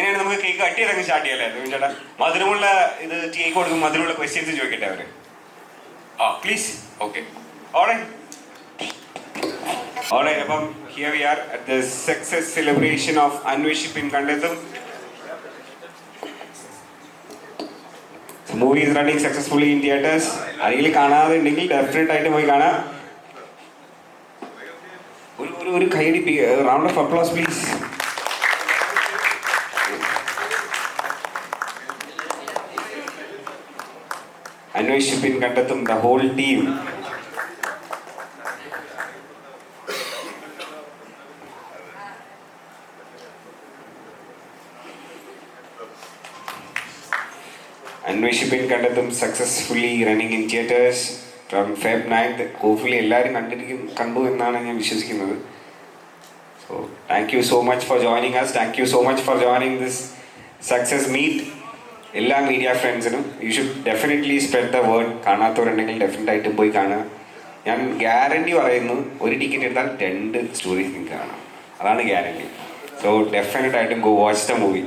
അങ്ങനെയാണ് നമുക്ക് cake cut ചെയ്തങ്ങ് സ്റ്റാർട്ട് ചെയ്യാല്ലേ ചേട്ടാ? മധുരമുള്ള ഇത് കേക്ക് കൊടുക്കും, മധുരമുള്ള ക്വസ്റ്റ്യൻസ് ചോദിക്കട്ടെ അവര്. പ്ലീസ്. Okay, alright. അപ്പം here we are at the success celebration of Anweshippin Kandethum. Movie is running successfully in theatres. ആരെങ്കിലും കാണാതെ ഉണ്ടെങ്കിൽ ഡെഫിനറ്റ് ആയിട്ട് പോയി കാണാം. ഒരു കൈയടി, round of applause please. Anweshippin Kandethum, the whole team. Anweshippin Kandethum successfully running in theatres from Feb 9th. Hopefully എല്ലാവരും കണ്ടു എന്നാണ് ഞാൻ വിശ്വസിക്കുന്നത്. So thank you so much for joining us. Thank you so much for joining this success meet. എല്ലാ media ഫ്രണ്ട്സിനും you should definitely spread the word. കാണാത്തവരുണ്ടെങ്കിൽ definite ആയിട്ടും പോയി കാണുക. ഞാൻ ഗ്യാരണ്ടി പറയുന്നു, ഒരു ടിക്കറ്റ് എടുത്താൽ 2 സ്റ്റോറീസ് നിങ്ങൾക്ക് കാണാം. അതാണ് ഗ്യാരണ്ടി. സോ ഡെഫിനറ്റ് ആയിട്ടും ഗോ വാച്ച് ദ മൂവി.